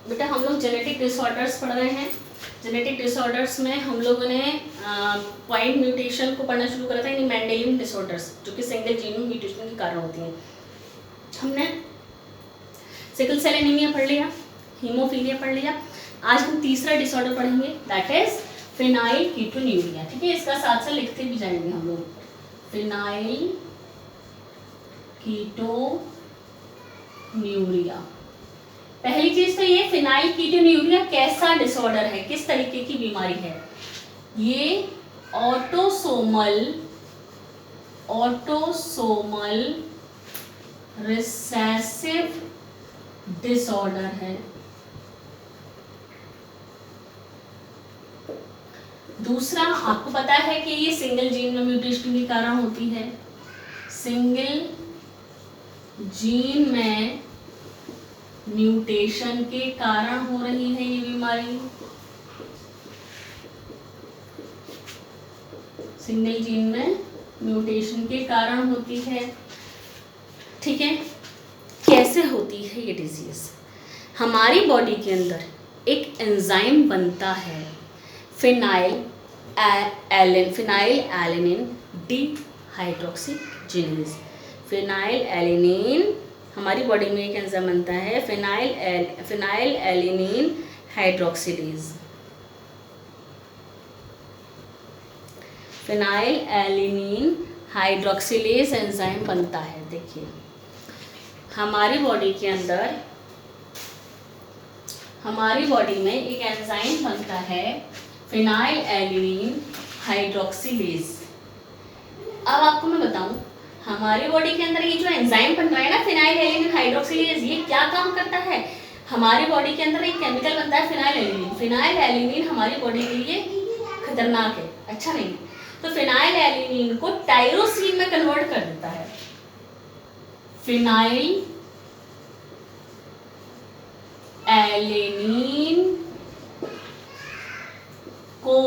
बेटा हम लोग जेनेटिक डिसऑर्डर्स पढ़ रहे हैं। जेनेटिक डिसऑर्डर्स में हम लोगों ने पॉइंट म्यूटेशन को पढ़ना शुरू करा था, यानी मेंडेलियन डिसऑर्डर्स जो कि सिंगल जीन में म्यूटेशन के कारण होती हैं। हमने सिकल सेल एनीमिया पढ़ लिया, हीमोफीलिया पढ़ लिया। आज हम तीसरा डिसऑर्डर पढ़ेंगे, दैट इज फिनाइल कीटोन्यूरिया। ठीक है, इसका साथ साथ लिखते भी जाएंगे हम लोग, फिनाइल कीटोन्यूरिया। पहली चीज तो ये फिनाइल कीटोन्यूरिया कैसा डिसऑर्डर है, किस तरीके की बीमारी है। ये ऑटोसोमल रिसेसिव डिसऑर्डर है। दूसरा, आपको पता है कि ये सिंगल जीन में म्यूटेशन के कारण होती है। सिंगल जीन में म्यूटेशन के कारण हो रही है ये बीमारी। सिंगल जीन में म्यूटेशन के कारण होती है। ठीक है, कैसे होती है ये डिजीज? हमारी बॉडी के अंदर एक एंजाइम बनता है फिनाइल एलेनिन डिहाइड्रोक्सीजिनेज। फिनाइल एलेनिन, हमारी बॉडी में एक एंजाइम बनता है phenyl alanine hydroxylase. Phenyl alanine hydroxylase enzyme बनता है। देखिए हमारी बॉडी के अंदर, हमारी बॉडी में एक एंजाइम बनता है फिनाइल एलेनिन हाइड्रोक्सिलेज। अब आपको मैं बताऊं, हमारी बॉडी के अंदर ये जो एंजाइम बन रहा है ना फिनाइल एलेनिन हाइड्रोक्सिलेज, ये क्या काम करता है? हमारी बॉडी के अंदर एक केमिकल बनता है फिनाइल एलेनिन। फिनाइल एलेनिन हमारी बॉडी के लिए खतरनाक है, अच्छा नहीं। तो फिनाइल एलेनिन को टायरोसिन में कन्वर्ट कर देता है। फिनाइल एलेनिन को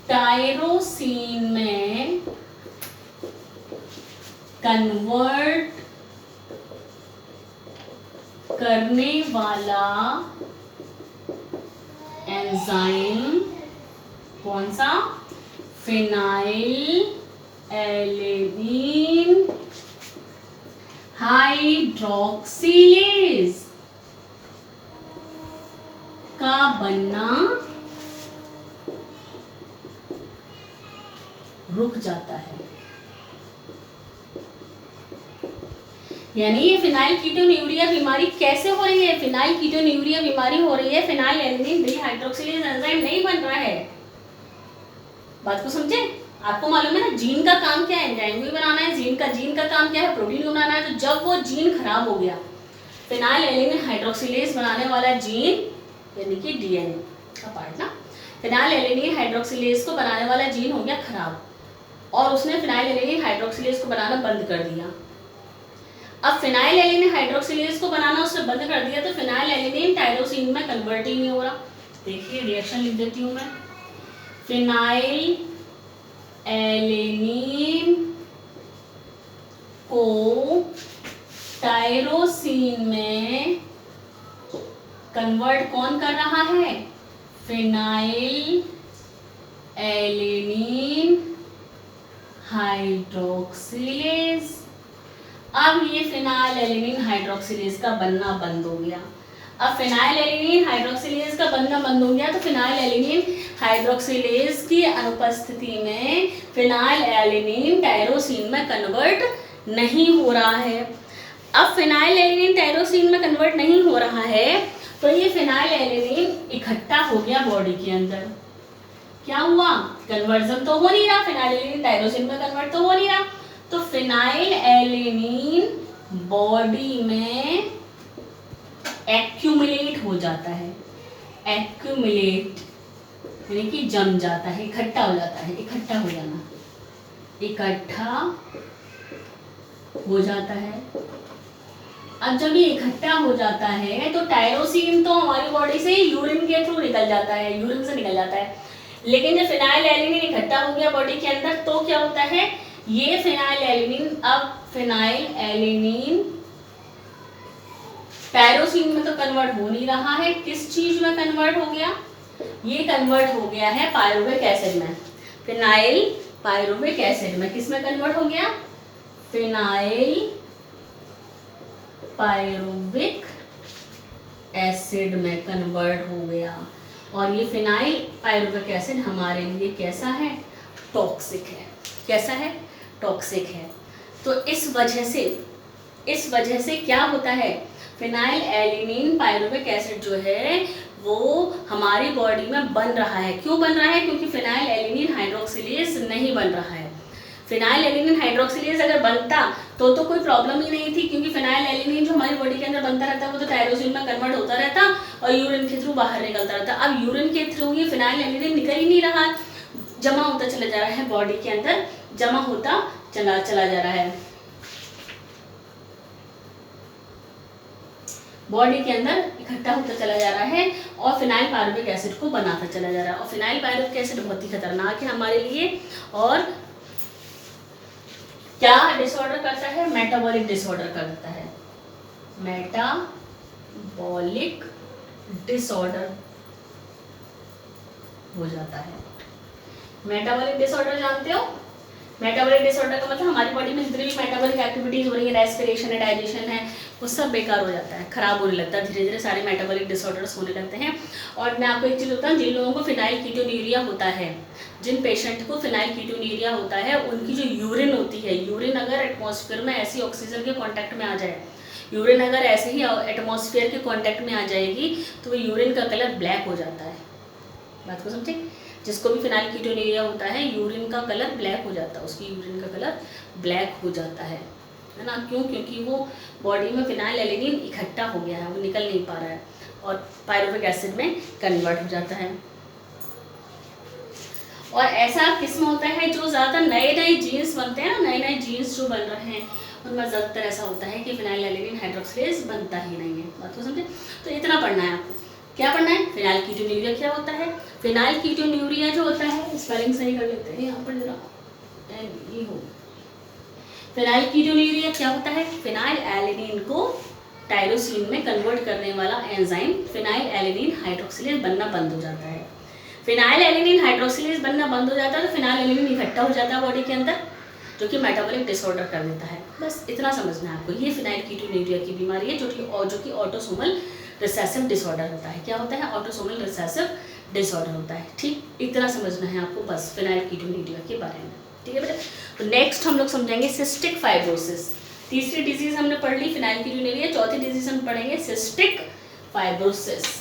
टायरोसिन में कन्वर्ट करने वाला एंजाइम कौन सा? फिनाइल एलेनिन हाइड्रोक्सिलेज का बनना रुक जाता है। यानी ये फिनाइल कीटोन्यूरिया बीमारी कैसे हो रही है? फिनाइल कीटोन्यूरिया बीमारी हो रही है, फिनाइल एलेनिन डिहाइड्रोक्सिलेज एंजाइम नहीं बन रहा है। बात को समझे? आपको मालूम है ना जीन का काम क्या है? एंजाइम भी बनाना है। जीन का काम क्या है? प्रोटीन बनाना है। तो जब वो जीन खराब हो गया, फिनाइल एलेनिन हाइड्रोक्सिलेज बनाने वाला जीन, यानी कि डीएनए का पार्ट ना, फिनाइल एलेनिन हाइड्रोक्सिलेज को बनाने वाला जीन हो गया खराब, और उसने फिनाइल एलेनिन हाइड्रोक्सिलेज को बनाना बंद कर दिया। अब फिनाइल एलेनिन हाइड्रोक्सिलेज को बनाना उसने बंद कर दिया, तो फिनाइल एलेनिन टायरोसिन में कन्वर्ट ही नहीं हो रहा। देखिए रिएक्शन लिख देती हूँ मैं, फिनाइल एलेनिन को टायरोसिन में कन्वर्ट कौन कर रहा है? Phenyl alanine hydroxylase. अब ये फिनाइल एलेनिन हाइड्रोक्सिलेज का बनना बंद हो गया। अब फिनाइल एलेनिन हाइड्रोक्सिलेज का बनना बंद हो गया, तो फिनाइल एलेनिन हाइड्रोक्सिलेज की अनुपस्थिति में फिनाइल एलेनिन टायरोसिन में कन्वर्ट नहीं हो रहा है। अब फिनाइल एलेनिन टायरोसिन में कन्वर्ट नहीं हो रहा है, तो ये फिनाइल एलेनिन इकट्ठा हो गया बॉडी के अंदर। क्या हुआ? कन्वर्जन तो हो नहीं रहा, फिनाइल एलेनिन टायरोसिन में कन्वर्ट तो हो नहीं रहा। तो फिनाइल एलेनिन बॉडी में एक्यूमुलेट हो जाता है। एक्यूमुलेट यानी कि जम जाता है, इकट्ठा हो जाता है। इकट्ठा हो जाना, इकट्ठा हो जाता है। अब जब ये इकट्ठा हो जाता है तो टायरोसिन तो हमारी बॉडी से यूरिन के थ्रू निकल जाता है, यूरिन से निकल जाता है। लेकिन जब फिनाइल एलेनिन इकट्ठा हो गया बॉडी के अंदर, तो क्या होता है? ये फिनाइल एलेनिन, अब फिनाइल एलेनिन टायरोसिन में तो कन्वर्ट हो नहीं रहा है, किस चीज में कन्वर्ट हो गया, ये कन्वर्ट हो गया है पायरुविक एसिड में, फिनाइल पायरुविक एसिड में। किस में कन्वर्ट हो गया, फिनाइल पायरुविक एसिड में कन्वर्ट हो गया। और ये फिनाइल पायरुविक एसिड हमारे लिए कैसा है, टॉक्सिक है। कैसा है, टॉक्सिक है। तो इस वजह से क्या होता है, फिनाइल एलिनीन पायरुविक एसिड जो है वो हमारी बॉडी में बन रहा है। क्यों बन रहा है, क्योंकि फिनाइल एलिनीन हाइड्रोक्सिलेज नहीं बन रहा है। फिनाइल एलिनीन हाइड्रोक्सिलेज अगर बनता तो कोई प्रॉब्लम ही नहीं थी, क्योंकि फिनाइल एलिनीन जो हमारी बॉडी के अंदर बनता रहता है वो तो टायरोसिन में कन्वर्ट होता रहता और यूरिन के थ्रू बाहर निकलता रहता। अब यूरिन के थ्रू ये फिनाइल एलिनीन निकल ही नहीं रहा, जमा होता चला जा रहा है बॉडी के अंदर, जमा होता चला जा रहा है बॉडी के अंदर, इकट्ठा होता चला जा रहा है और फिनाइल पायरुविक एसिड को बनाता चला जा रहा है। और फिनाइल पायरुविक एसिड बहुत ही खतरनाक है हमारे लिए, और क्या डिसऑर्डर करता है, मेटाबॉलिक डिसऑर्डर करता है, मेटाबॉलिक डिसऑर्डर हो जाता है। मेटाबॉलिक डिसऑर्डर जानते हो, मेटाबॉलिक डिसऑर्डर का मतलब हमारी बॉडी में जितनी भी मेटाबॉलिक एक्टिविटीज हो रही है, रेस्पिरेशन है, डाइजेशन है, वो सब बेकार हो जाता है, खराब होने लगता है, धीरे धीरे सारे मेटाबॉलिक डिसऑर्डर्स होने लगते हैं। और मैं आपको एक चीज़ बताऊँ, जिन लोगों को फिनाइल कीटोन्यूरिया होता है, जिन पेशेंट को फिनाइल कीटोन्यूरिया होता है, उनकी जो यूरिन होती है, यूरिन अगर एटमॉस्फेयर में ऐसी ऑक्सीजन के कॉन्टैक्ट में आ जाए, यूरिन अगर ऐसे ही एटमॉस्फेयर के कॉन्टैक्ट में आ जाएगी तो वो यूरिन का कलर ब्लैक हो जाता है। बात को समझे, जिसको भी फिनाइल कीटोन्यूरिया होता है यूरिन का कलर ब्लैक हो जाता है, उसकी यूरिन का कलर ब्लैक हो जाता है ना। क्यों, क्योंकि वो बॉडी में फिनाइल एलिनीन इकट्ठा हो गया है, वो निकल नहीं पा रहा है और पायरुविक एसिड में कन्वर्ट हो जाता है। और ऐसा किस्म होता है जो ज़्यादा नए नए जीन्स बनते हैं ना, नए नए जीन्स जो बन रहे हैं उनमें ज़्यादातर ऐसा होता है कि फिनाइल एलिनीन हाइड्रोक्सिलेज बनता ही नहीं है। बात को समझे, तो इतना पढ़ना है आपको। क्या पढ़ना है, फिनाइल कीटोन्यूरिया क्या होता है। फिनाइल कीटोन्यूरिया जो होता है, स्पेलिंग सही कर लेते हैं यहाँ पर जरा, ये हो, फिनाइल कीटोन्यूरिया क्या होता है, फिनाइल एलिनीन को टायरोसिन में कन्वर्ट करने वाला एंजाइम फिनाइल एलिनीन हाइड्रोक्सिलेज बनना बंद हो जाता है। फिनाइल एलिनीन हाइड्रोक्सिलेज बनना बंद हो जाता है तो फिनाइल एलिनीन इकट्ठा हो जाता है बॉडी के अंदर, जो कि मेटाबॉलिक डिसऑर्डर कर देता है। बस इतना समझना है आपको। ये फिनाइल कीटोन्यूरिया की बीमारी है जो कि ऑटोसोमल रिसेसिव डिसऑर्डर होता है। क्या होता है, ऑटोसोमल रिसेसिव डिसऑर्डर होता है। ठीक, इतना समझना है आपको बस फिनाइल कीटोन्यूरिया के बारे में। ठीक है बेटा, तो नेक्स्ट हम लोग समझेंगे सिस्टिक फाइब्रोसिस। तीसरी डिजीज हमने पढ़ ली फिनाइल कीटोन्यूरिया, चौथी डिजीज हम पढ़ेंगे cystic fibrosis.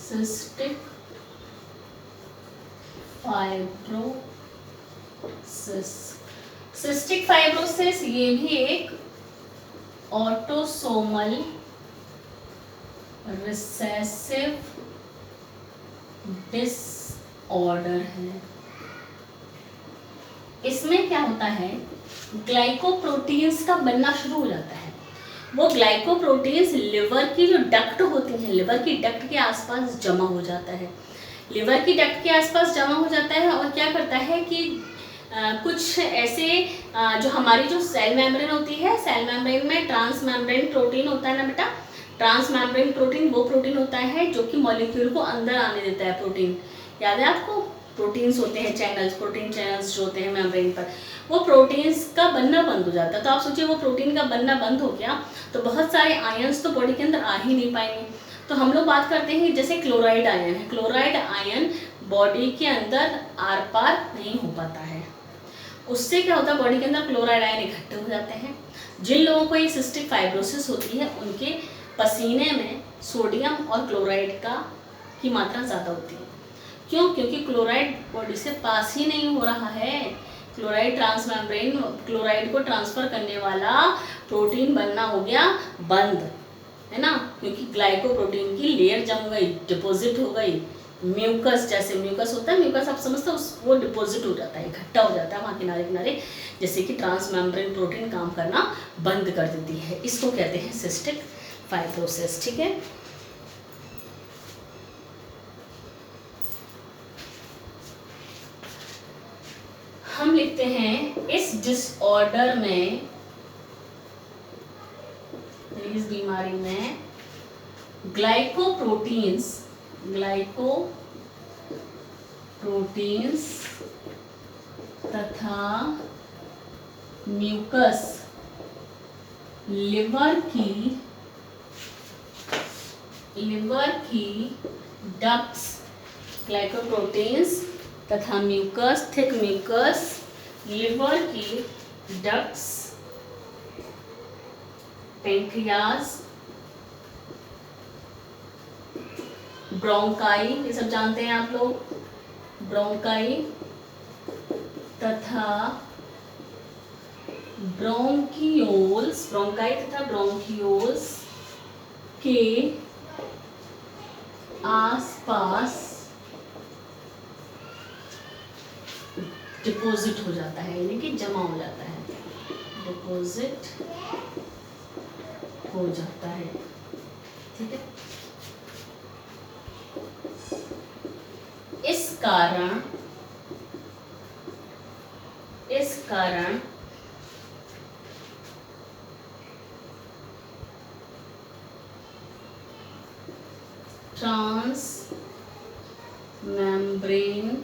Cystic fibrosis, cystic fibrosis ये भी एक ऑटोसोमल रिसेसिव डिसऑर्डर है। इसमें क्या होता है, ग्लाइकोप्रोटीन्स का बनना शुरू हो जाता है। वो ग्लाइकोप्रोटीन्स लिवर की जो डक्ट होती हैं, लिवर की डक्ट के आसपास जमा हो जाता है, लिवर की डक्ट के आसपास जमा हो जाता है और क्या करता है कि कुछ ऐसे जो हमारी जो सेल मेम्ब्रेन होती है, सेल मेम्ब्रेन में ट्रांस मेम्ब्रेन प्रोटीन होता है ना बेटा, ट्रांस मेम्ब्रेन प्रोटीन वो प्रोटीन होता है जो कि मॉलिक्यूल को अंदर आने देता है। प्रोटीन याद है आपको, प्रोटीन्स होते हैं चैनल्स, प्रोटीन चैनल्स जो होते हैं मेम्ब्रेन पर, वो प्रोटीन्स का बनना बंद हो जाता है। तो आप सोचिए वो प्रोटीन का बनना बंद हो गया तो बहुत सारे आयन्स तो बॉडी के अंदर आ ही नहीं पाएंगे। तो हम लोग बात करते हैं जैसे क्लोराइड आयन है, क्लोराइड आयन बॉडी के अंदर आर पार नहीं हो पाता है, उससे क्या होता है बॉडी के अंदर क्लोराइड आयन इकट्ठे हो जाते हैं। जिन लोगों को ये सिस्टिक फाइब्रोसिस होती है उनके पसीने में सोडियम और क्लोराइड की मात्रा ज़्यादा होती है। क्यों, क्योंकि क्लोराइड बॉडी से पास ही नहीं हो रहा है। क्लोराइड ट्रांस मेम्ब्रेन, क्लोराइड को ट्रांसफर करने वाला प्रोटीन बनना हो गया बंद, है ना, क्योंकि ग्लाइकोप्रोटीन की लेयर जम गई, डिपॉजिट हो गई, म्यूकस, जैसे म्यूकस होता है, म्यूकस आप समझते हो, वो डिपॉजिट हो जाता है, इकट्ठा हो जाता है वहाँ किनारे किनारे, जैसे कि ट्रांसमेम्ब्रेन प्रोटीन काम करना बंद कर देती है। इसको कहते हैं सिस्टिक फाइब्रोसिस। ठीक है, हम लिखते हैं इस डिसऑर्डर में, इस बीमारी में ग्लाइकोप्रोटीन्स तथा म्यूकस लिवर की डक्ट्स, ग्लाइकोप्रोटीन्स तथा म्यूकस, थिक म्यूकस लिवर की डक्ट्स, पेंक्रियाज, ब्रोंकाई, ये सब जानते हैं आप लोग, ब्रोंकाई तथा ब्रोंकियोल्स, ब्रोंकाई तथा ब्रोंकियोल्स के आसपास डिपॉजिट हो जाता है, यानी कि जमा हो जाता है, डिपॉजिट हो जाता है। ठीक है, इस कारण ट्रांस मेम्ब्रेन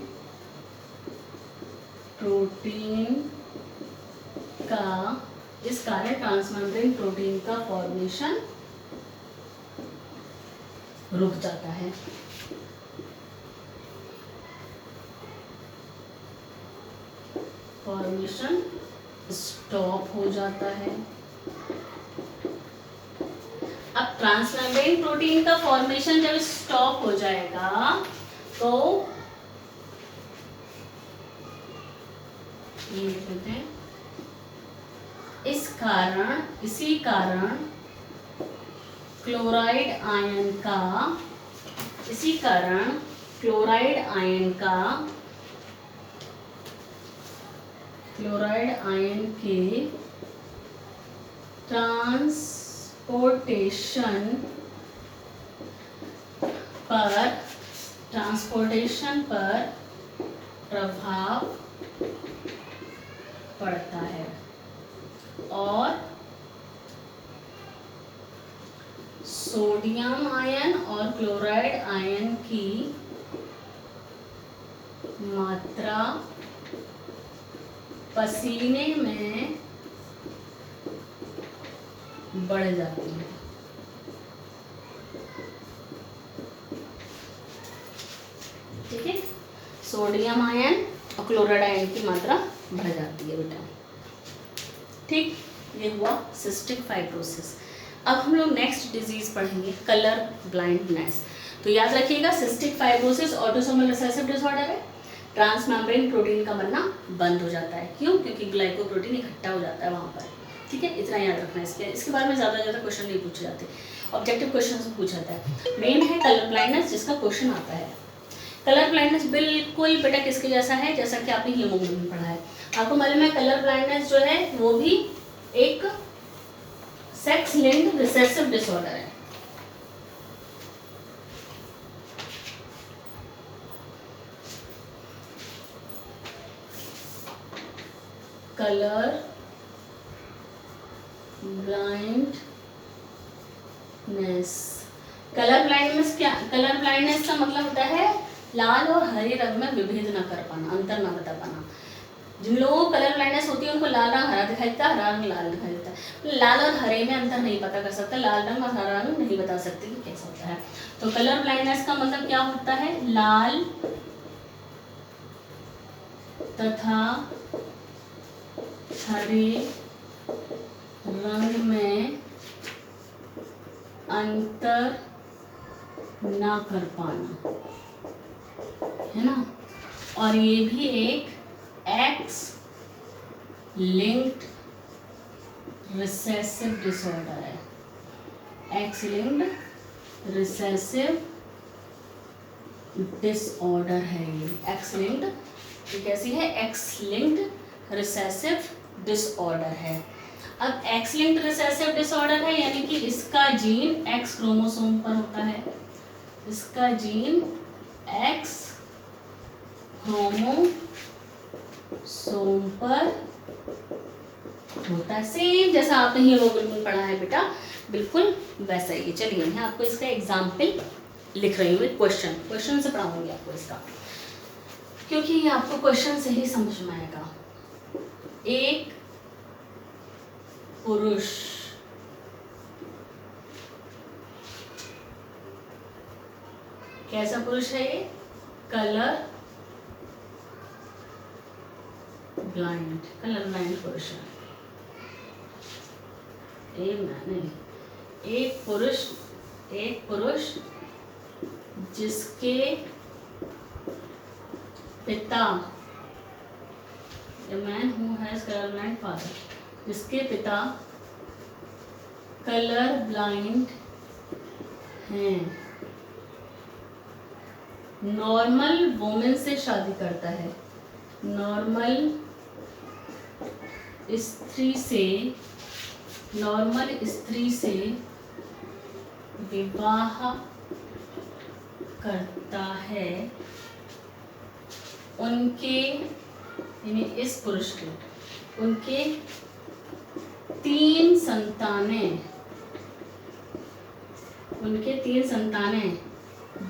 प्रोटीन का फॉर्मेशन रुक जाता है। फॉर्मेशन स्टॉप हो जाता है। अब ट्रांसमेम्ब्रेन प्रोटीन का फॉर्मेशन जब स्टॉप हो जाएगा तो ये लिखते हैं, इसी कारण क्लोराइड आयन के ट्रांसपोर्टेशन पर प्रभाव पड़ता है और सोडियम आयन और क्लोराइड आयन की मात्रा पसीने में बढ़ जाती है। ठीक है, सोडियम आयन और क्लोराइड आयन की मात्रा बढ़ जाती है बेटा। ठीक, ये हुआ सिस्टिक फाइब्रोसिस। अब हम लोग नेक्स्ट डिजीज पढ़ेंगे, कलर ब्लाइंडनेस। तो याद रखिएगा, cystic fibrosis autosomal recessive disorder है, ट्रांसमेम्ब्रेन प्रोटीन का बनना बंद हो जाता है। क्यों? क्योंकि ग्लाइकोप्रोटीन इकट्ठा हो जाता है वहाँ पर। ठीक है, इतना याद रखना है। इसके बारे में ज़्यादा क्वेश्चन नहीं पूछे जाते, ऑब्जेक्टिव क्वेश्चन से पूछा जाता है। मेन है कलर ब्लाइंडनेस, जिसका क्वेश्चन आता है। कलर ब्लाइंडनेस बिल्कुल बेटा किसके जैसा है, जैसा कि आपने हीमोग्लोबिन में पढ़ा है। आपको मालूम है कलर ब्लाइंडनेस जो है वो भी एक सेक्स लिंक्ड रिसेसिव डिसऑर्डर है। कलर ब्लाइंडनेस कलर ब्लाइंडनेस का मतलब होता है लाल और हरे रंग में विभेद न कर पाना, अंतर न बता पाना। जिन लोगों को कलर ब्लाइंडनेस होती है उनको लाल रंग हरा दिखाई देता है, हरा रंग लाल दिखाई देता है। लाल और हरे में अंतर नहीं पता कर सकता, लाल रंग और हरा रंग नहीं बता सकते कि कैसा होता है। तो कलर ब्लाइंडनेस का मतलब क्या होता है, लाल तथा हरे रंग में अंतर ना कर पाना, है ना। और ये भी एक एक्स लिंक्ड रिसेसिव डिसऑर्डर है। एक्स लिंक्ड रिसेसिव डिसऑर्डर है ये, एक्स लिंक्ड, ये कैसी है, एक्स लिंक्ड रिसेसिव डिसऑर्डर है। अब एक्स लिंक्ड रिसेसिव डिसऑर्डर है यानी कि इसका जीन एक्स क्रोमोसोम पर होता है, इसका जीन एक्स क्रोमोसोम पर होता है, सेम जैसा आपने हीमोग्लोबिन पढ़ा है बेटा, बिल्कुल वैसा ही। चलिए मैं आपको इसका एग्जाम्पल लिख रही हूँ, क्वेश्चन से पढ़ाऊंगी आपको इसका, क्योंकि ये आपको क्वेश्चन से ही समझ में आएगा। एक पुरुष कैसा पुरुष है ये, कलर ब्लाइंड पुरुष है। एक पुरुष जिसके पिता, a man who has color blind father, जिसके पिता कलर ब्लाइंड हैं, नॉर्मल वुमेन से शादी करता है, नॉर्मल स्त्री से विवाह करता है, उनके यानी इस पुरुष के, उनके 3 संतानें,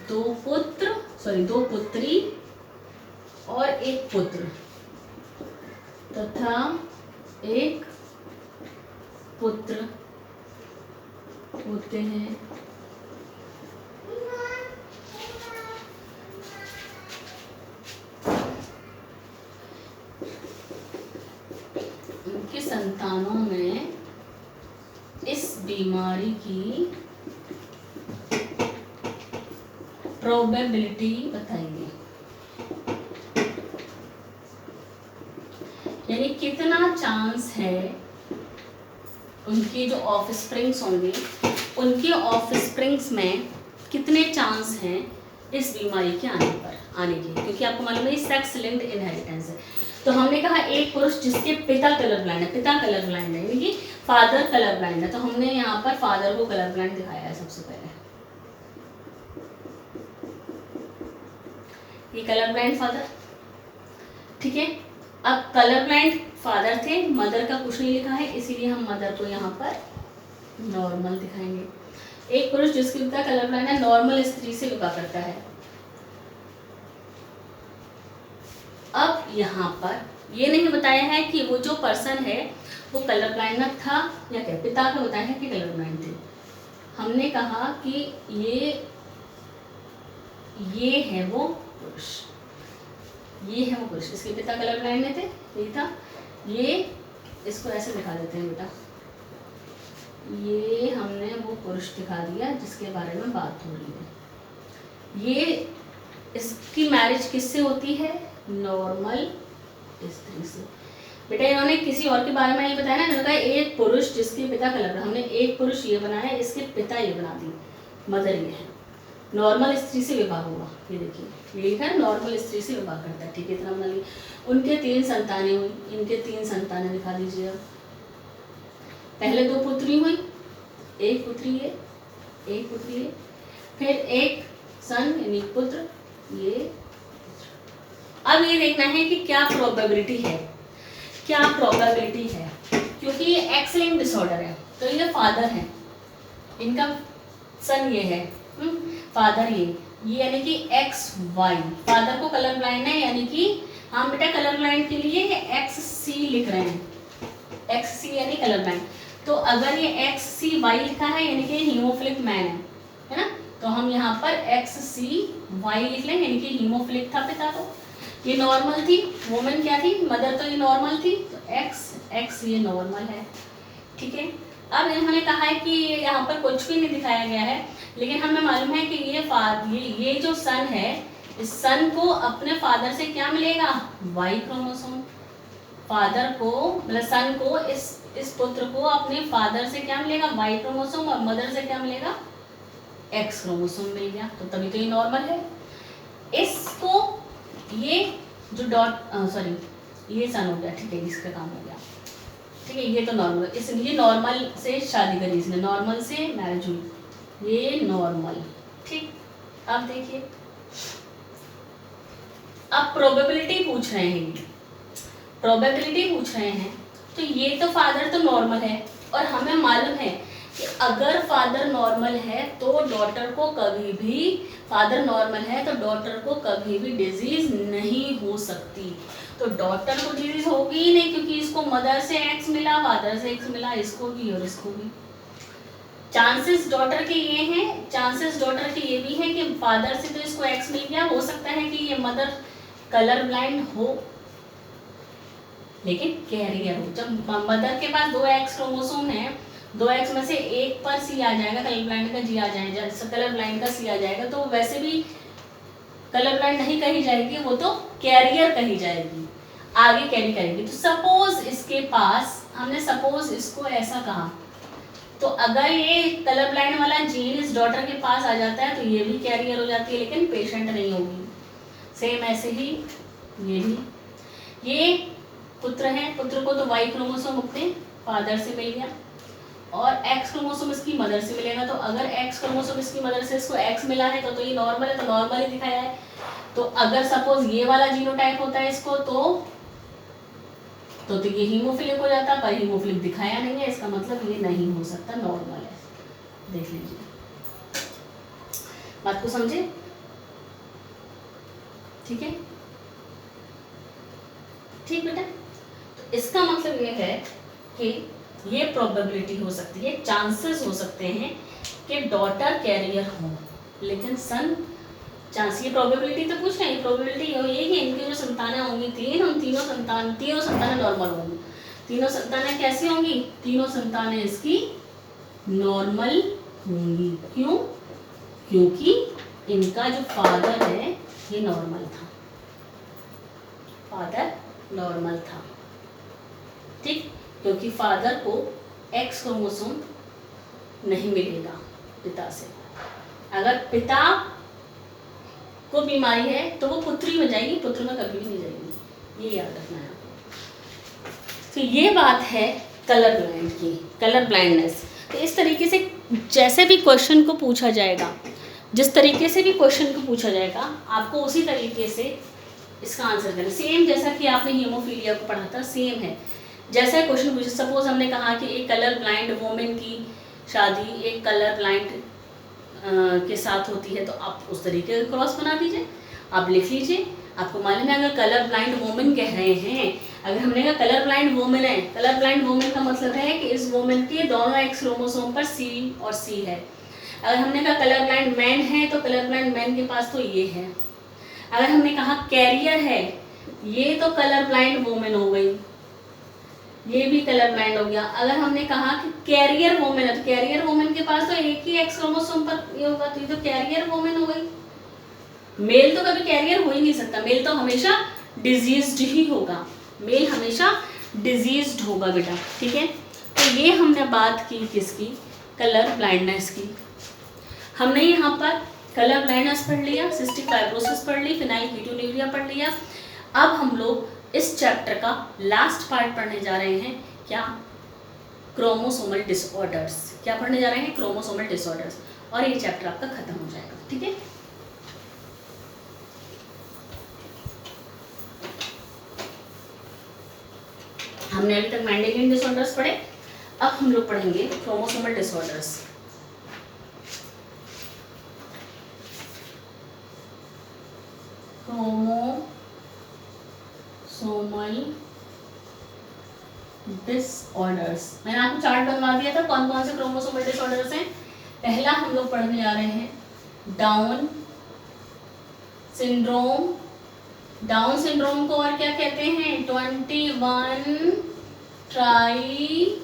2 पुत्री और 1 पुत्र तथा 1 पुत्र होते हैं। उनकी संतानों में इस बीमारी की प्रोबेबिलिटी बताइए, यानी कितना चांस है उनके जो ऑफस्प्रिंग्स होंगे, उनके ऑफस्प्रिंग्स में कितने चांस हैं इस बीमारी के आने की, क्योंकि आपको मालूम है सेक्स लिंक्ड इनहेरिटेंस है। तो हमने कहा एक पुरुष जिसके पिता कलर ब्लाइंड है, यानी कि फादर कलर ब्लाइंड है, तो हमने यहाँ पर फादर को कलर ब्लाइंड दिखाया है सबसे पहले, ये कलर ब्लाइंड फादर, ठीक है। अब कलर ब्लाइंड फादर थे, मदर का कुछ नहीं लिखा है, इसीलिए हम मदर को यहाँ पर नॉर्मल दिखाएंगे। एक पुरुष जिसके पिता कलर ब्लाइंड है, नॉर्मल स्त्री से विवाह करता है। अब यहाँ पर ये नहीं बताया है कि वो जो पर्सन है वो कलर ब्लाइंड था या क्या, पिता का बताया है कि कलर ब्लाइंड थे। हमने कहा कि ये है वो पुरुष, इसके पिता कलर ब्लाइंड थे, यही था ये, इसको ऐसे दिखा देते हैं बेटा, ये हमने वो पुरुष दिखा दिया जिसके बारे में बात हो रही है। ये इसकी मैरिज किससे होती है, नॉर्मल स्त्री से। बेटा इन्होंने किसी और के बारे में नहीं बताया ना, इन्होंने कहा एक पुरुष जिसके पिता कलर, हमने एक पुरुष ये बनाया, इसके पिता ये बना दिए, मदर ये है, नॉर्मल स्त्री से विवाह हुआ, ये देखिए ये है नॉर्मल स्त्री से विवाह करता है, ठीक है, इतना बना लिया। उनके 3 संतानें हुई, इनके 3 संतानें दिखा दीजिए। अब पहले 2 पुत्री हुई, 1 पुत्री है, 1 पुत्री है, फिर 1 सन यानी पुत्र, ये। अब ये देखना है कि क्या प्रोबेबिलिटी है, क्योंकि ये एक्स लिंक्ड डिसऑर्डर है, तो ये फादर है, इनका सन ये है, फादर ये यानी कि एक्स वाई, फादर को कलर ब्लाइंड है, यानी कि हम बेटा कलर ब्लाइंड के लिए एक्स सी लिख रहे हैं, एक्स सी यानी कलर ब्लाइंड। तो अगर ये एक्स सी वाई लिखा है यानी कि हीमोफिलिक मैन है ना, तो हम यहाँ पर एक्स सी वाई लिख लेंगे, यानी कि हीमोफिलिक था पिता, तो ये नॉर्मल थी, वुमेन क्या थी, मदर, तो ये नॉर्मल थी, तो एक्स ये नॉर्मल है, ठीक है। अब इन्होंने कहा है कि यहाँ पर कुछ भी नहीं दिखाया गया है, लेकिन हमें मालूम है कि ये जो सन है, इस सन को अपने फादर से क्या मिलेगा, वाई क्रोमोसोम, फादर को मतलब सन को इस पुत्र को अपने फादर से क्या मिलेगा, वाई क्रोमोसोम, और मदर से क्या मिलेगा, एक्स क्रोमोसोम मिल गया, तो तभी तो ये नॉर्मल है। इसको ये जो डॉट सॉरी ये सन हो गया, ठीक है, इसका काम हो गया, ठीक है। ये तो नॉर्मल, इस ये नॉर्मल से शादी करी इसने, नॉर्मल से मैरिज हुई, ये नॉर्मल, ठीक। अब देखिए, अब प्रोबेबिलिटी पूछ रहे हैं, प्रोबेबिलिटी पूछ रहे हैं, तो ये तो फादर तो नॉर्मल है और हमें मालूम है कि अगर फादर नॉर्मल है तो डॉटर को कभी भी, फादर नॉर्मल है तो डॉटर को कभी भी डिजीज नहीं हो सकती। तो डॉटर को डिजीज होगी ही नहीं, क्योंकि इसको मदर से एक्स मिला, फादर से एक्स मिला, इसको भी और इसको भी। चांसेस डॉटर के ये हैं, चांसेस डॉटर के ये भी हैं कि फादर से तो इसको एक्स मिल गया, हो सकता है कि ये मदर कलर ब्लाइंड हो लेकिन कैरियर हो। जब मदर के पास 2 एक्स क्रोमोसोम है, 2 एक्स में से एक पर सी आ जाएगा, कलर ब्लाइंड का जी आ जाएगा, कलर ब्लाइंड का सी आ जाएगा, तो वैसे भी कलर ब्लाइंड नहीं कही जाएगी, वो तो कैरियर कही जाएगी, आगे कैरी करेगी। तो सपोज इसके पास, हमने सपोज इसको ऐसा कहा, तो अगर ये कलर ब्लाइंड वाला जीन इस डॉटर के पास आ जाता है तो ये भी कैरियर हो जाती है, लेकिन पेशेंट नहीं होगी। सेम ऐसे ही ये भी, ये पुत्र है, पुत्र को तो वाई क्रोमोसोम अपने फादर से मिल गया और एक्स क्रोमोसोम इसकी मदर से मिलेगा। तो अगर एक्स क्रोमोसोम इसकी मदर से इसको एक्स मिला है तो ये नॉर्मल है, तो नॉर्मल ही दिखाया है। तो अगर सपोज ये वाला जीनोटाइप होता है इसको तो ये हीमोफिलिक हो जाता, पर हीमोफिलिक दिखाया नहीं है, इसका मतलब ये नहीं हो सकता, नॉर्मल है। देख लीजिए, बात को समझे, ठीक है, ठीक बेटा। तो इसका मतलब ये है कि ये प्रोबेबिलिटी हो सकती है, चांसेस हो सकते हैं कि डॉटर कैरियर हो, लेकिन सन चांस, ये प्रोबेबिलिटी तो पूछ रहे हैं, प्रोबेबिलिटी ये कि इनकी जो संतानें होंगी तीनों संतानें नॉर्मल होंगी। तीनों संतानें कैसी होंगी? तीनों संतानें इसकी नॉर्मल होंगी। क्यों? क्योंकि इनका जो फादर है ये नॉर्मल था, फादर नॉर्मल था, ठीक। क्योंकि फादर को एक्स क्रोमोसोम नहीं मिलेगा पिता से। अगर पिता को बीमारी है तो वो पुत्री में जाएगी, पुत्र में कभी भी नहीं जाएगी, ये याद रखना है। तो ये बात है कलर ब्लाइंड की, कलर ब्लाइंडनेस। तो इस तरीके से जैसे भी क्वेश्चन को पूछा जाएगा, जिस तरीके से भी क्वेश्चन को पूछा जाएगा, आपको उसी तरीके से इसका आंसर करना। सेम जैसा कि आपने हीमोफीलिया को पढ़ा था, सेम है। जैसा क्वेश्चन पूछा, सपोज हमने कहा कि एक कलर ब्लाइंड वुमेन की शादी एक कलर ब्लाइंड के साथ होती है, तो आप उस तरीके का क्रॉस बना दीजिए, आप लिख लीजिए। आपको मालूम है अगर कलर ब्लाइंड वुमेन कह रहे हैं, अगर हमने कहा कलर ब्लाइंड वुमेन है, कलर ब्लाइंड वुमेन का मतलब है कि इस वुमेन के दोनों एक्स क्रोमोसोम पर सी और सी है। अगर हमने कहा कलर ब्लाइंड मैन है तो कलर ब्लाइंड मैन के पास तो ये है। अगर हमने कहा कैरियर है, ये तो कलर ब्लाइंड वुमेन हो गई, ये भी कलर ब्लाइंड हो गया। अगर हमने कहा कि कैरियर वुमेन है तो कैरियर वुमेन के पास तो एक ही एक्स क्रोमोसोम पर ये होगा, तो ये तो कैरियर वुमेन हो गई। मेल तो कभी कैरियर हो ही नहीं सकता, मेल तो हमेशा डिजीज्ड ही होगा, मेल हमेशा डिजीज्ड होगा बेटा, ठीक है। तो ये हमने बात की किसकी? कलर ब्लाइंडनेस की। हमने यहाँ पर कलर ब्लाइंडनेस पढ़ लिया, सिस्टिक फाइब्रोसिस पढ़ ली, फिनाइलकीटोन्यूरिया पढ़ लिया। अब हम लोग इस चैप्टर का लास्ट पार्ट पढ़ने जा रहे हैं, क्या? Chromosomal disorders. क्या पढ़ने जा रहे हैं? Chromosomal disorders. और ये चैप्टर आपका खत्म हो जाएगा, ठीक है। हमने अभी तक मेंडेलियन डिसऑर्डर्स पढ़े, अब हम लोग पढ़ेंगे क्रोमोसोमल डिसऑर्डर्स। क्रोमोसोमल डिसऑर्डर्स, मैंने आपको चार्ट बनवा दिया था कौन कौन से क्रोमोसोमल डिसऑर्डर्स हैं। पहला हम लोग पढ़ने जा रहे हैं डाउन सिंड्रोम। डाउन सिंड्रोम को और क्या कहते हैं? 21 ट्राइसोमी।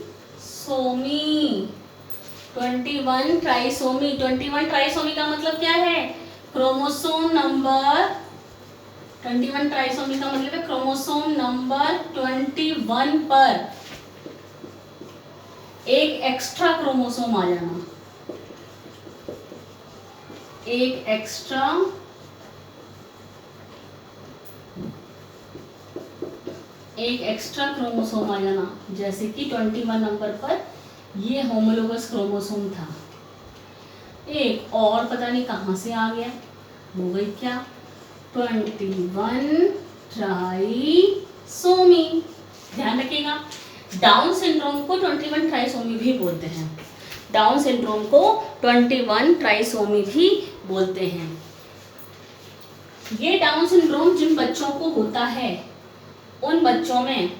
21 ट्राइसोमी। 21 ट्राइसोमी का मतलब क्या है? क्रोमोसोम नंबर 21 ट्राइसोमी का मतलब है क्रोमोसोम नंबर 21 पर एक एक्स्ट्रा क्रोमोसोम आ जाना, एक एक्स्ट्रा एक एक्स्ट्रा क्रोमोसोम आ जाना, जैसे कि 21 नंबर पर ये होमोलोगस क्रोमोसोम था, एक और पता नहीं कहाँ से आ गया, हो गई क्या 21 ट्राइसोमी। ध्यान रखिएगा, डाउन सिंड्रोम को 21 ट्राइसोमी भी बोलते हैं, डाउन सिंड्रोम को 21 ट्राइसोमी भी बोलते हैं। ये डाउन सिंड्रोम जिन बच्चों को होता है उन बच्चों में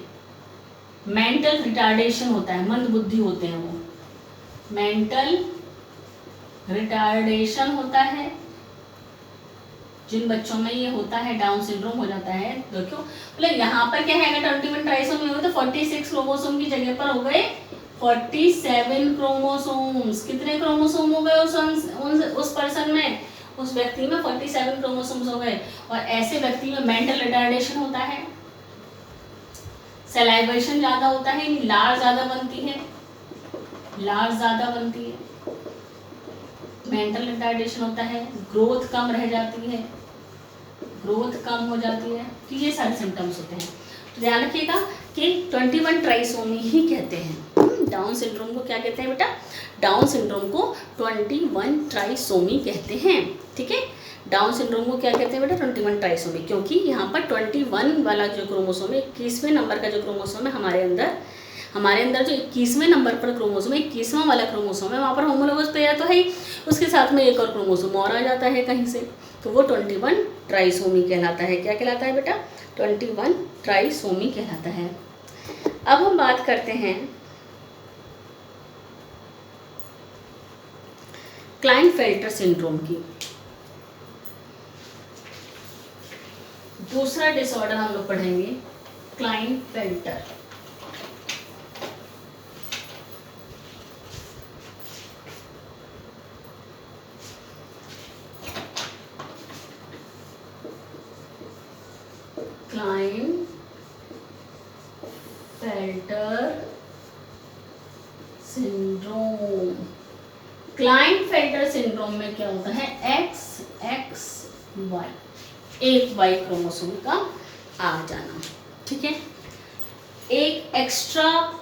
मेंटल रिटार्डेशन होता है, मंद बुद्धि होते हैं वो, मेंटल रिटार्डेशन होता है जिन बच्चों में ये होता है, डाउन सिंड्रोम हो जाता है। देखो मतलब यहाँ पर क्या है, अगर 21 ट्राइसोमी हो तो 46 क्रोमोसोम की जगह पर हो गए 47 क्रोमोसोम्स। कितने क्रोमोसोम हो गए उस पर्सन में, उस व्यक्ति में 47 क्रोमोसोम्स हो गए। और ऐसे व्यक्ति में मेंटल रिटार्डेशन होता है, सलाइवेशन ज्यादा होता है, लार ज्यादा बनती है, लार ज्यादा बनती है, मेंटल रिटार्डेशन होता है, ग्रोथ कम रह जाती है, ग्रोथ कम हो जाती है। तो ये सारे सिम्टम्स होते हैं। तो ध्यान रखिएगा कि 21 ट्राइसोमी ही कहते हैं। डाउन सिंड्रोम को क्या कहते हैं बेटा, डाउन सिंड्रोम को 21 ट्राइसोमी कहते हैं। ठीक है, डाउन सिंड्रोम को क्या कहते हैं बेटा, 21 ट्राइसोमी, क्योंकि यहाँ पर 21 वाला जो क्रोमोसोम है, 21वें नंबर का जो क्रोमोसोम है हमारे अंदर जो 21वें नंबर पर क्रोमोसोम है, 21वां वाला क्रोमोसोम है, वहाँ पर होमोलोगस पेयर तो है ही, उसके साथ में एक और क्रोमोसोम और आ जाता है कहीं से, तो वो 21 ट्राइसोमी कहलाता है। क्या कहलाता है बेटा, 21 ट्राइसोमी कहलाता है। अब हम बात करते हैं क्लाइनफेल्टर सिंड्रोम की। दूसरा डिसऑर्डर हम लोग पढ़ेंगे Klinefelter. Klinefelter syndrome. Klinefelter syndrome में क्या होता है, XXY, एक वाई क्रोमोसोम का आ जाना। ठीक है, एक एक्स्ट्रा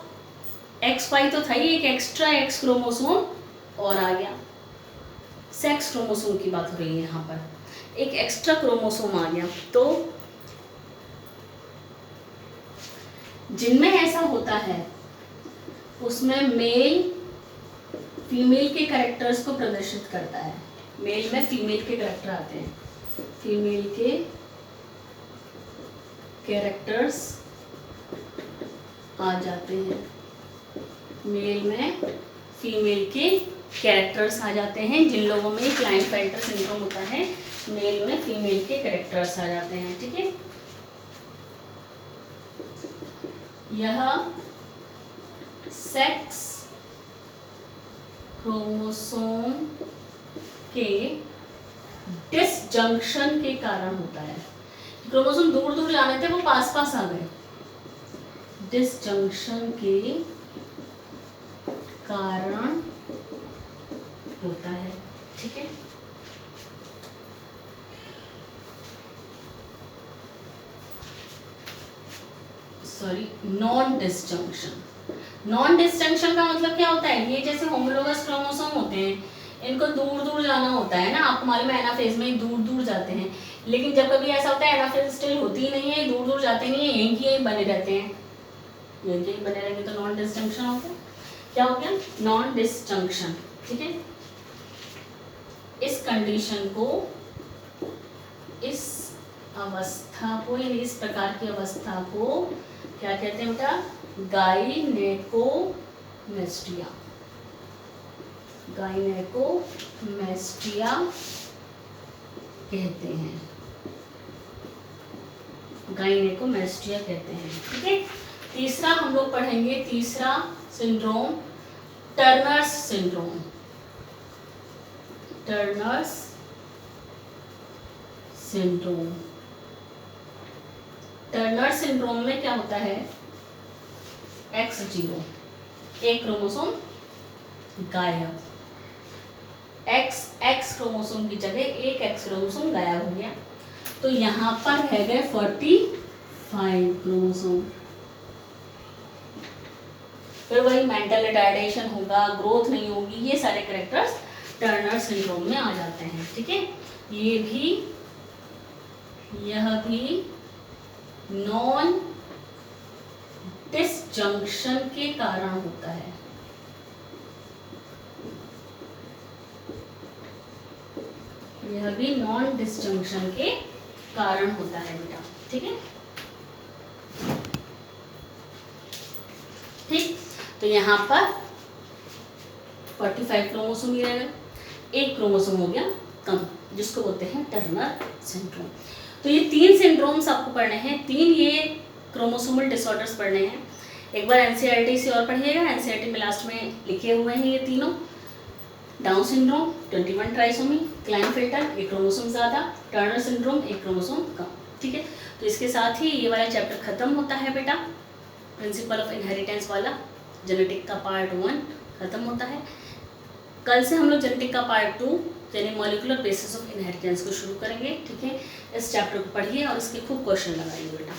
XY तो था ही, एक एक्स्ट्रा X क्रोमोसोम और आ गया। सेक्स क्रोमोसोम की बात हो रही है यहाँ पर, एक एक्स्ट्रा क्रोमोसोम आ गया। तो जिनमें ऐसा होता है उसमें मेल फीमेल के कैरेक्टर्स को प्रदर्शित करता है। मेल में फीमेल के कैरेक्टर आते हैं, फीमेल के कैरेक्टर्स आ जाते हैं, मेल में फीमेल के कैरेक्टर्स आ जाते हैं। जिन लोगों में क्लाइनफेल्टर सिंड्रोम होता है, मेल में फीमेल के कैरेक्टर्स आ जाते हैं। ठीक है, यह सेक्स क्रोमोसोम के डिसजंक्शन के कारण होता है। क्रोमोसोम दूर दूर जाने थे, वो पास पास आ गए, डिसजंक्शन के कारण होता है। ठीक है, sorry, non disjunction. Non disjunction का मतलब क्या होता है, ये जैसे होमोलोगस क्रोमोसोम होते हैं, इनको दूर दूर जाना होता है ना, आपको मालूम है एनाफेज में दूर दूर जाते हैं, लेकिन जब कभी ऐसा होता है एनाफेज स्टिल होती ही नहीं है, दूर दूर जाते नहीं है, यहीं की यहीं बने रहते हैं, यहीं के बने रहेंगे, तो नॉन डिसजंक्शन हो गया। क्या हो गया, नॉन डिसजंक्शन। ठीक है, इस कंडीशन को, इस अवस्था को, यानी इस प्रकार की अवस्था को क्या कहते हैं बेटा, गाइनेकोमेस्टिया। गाइनेकोमेस्टिया कहते हैं, गाइनेकोमेस्टिया कहते हैं। ठीक है, तीसरा हम लोग पढ़ेंगे, तीसरा syndrome Turners syndrome. Turners syndrome, Turner syndrome में क्या होता है, X0, एक क्रोमोसोम गायब, X क्रोमोसोम की जगह एक X क्रोमोसोम गायब हो गया, तो यहाँ पर रह गए 45 क्रोमोसोम। फिर वही मेंटल रिटार्डेशन होगा, ग्रोथ नहीं होगी, ये सारे कैरेक्टर्स टर्नर सिंड्रोम में आ जाते हैं। ठीक है, यह भी नॉन डिसजंक्शन के कारण होता है। यह भी नॉन डिसजंक्शन के कारण होता है बेटा। ठीक है, ठीक, तो यहाँ पर 45 क्रोमोसोम ही रहेगा, एक क्रोमोसोम हो गया कम, जिसको बोलते हैं टर्नर सिंड्रोम। तो ये 3 सिंड्रोम्स आपको पढ़ने हैं, 3 ये क्रोमोसोमल डिसऑर्डर्स पढ़ने हैं। एक बार एनसीईआरटी से और पढ़िएगा, एनसीईआरटी में लास्ट में लिखे हुए हैं ये तीनों। डाउन सिंड्रोम 21 ट्राइसोमी, क्लाइनफिल्टर एक क्रोमोसोम ज़्यादा, टर्नर सिंड्रोम एक क्रोमोसोम कम। ठीक है, तो इसके साथ ही ये वाला चैप्टर खत्म होता है बेटा, प्रिंसिपल ऑफ इनहेरिटेंस वाला जेनेटिक का पार्ट 1 खत्म होता है। कल से हम लोग जेनेटिक का पार्ट 2 यानी मॉलिक्यूलर बेसिस ऑफ इनहेरिटेंस को शुरू करेंगे। ठीक है, इस चैप्टर को पढ़िए और इसके खूब क्वेश्चन लगाइए बेटा।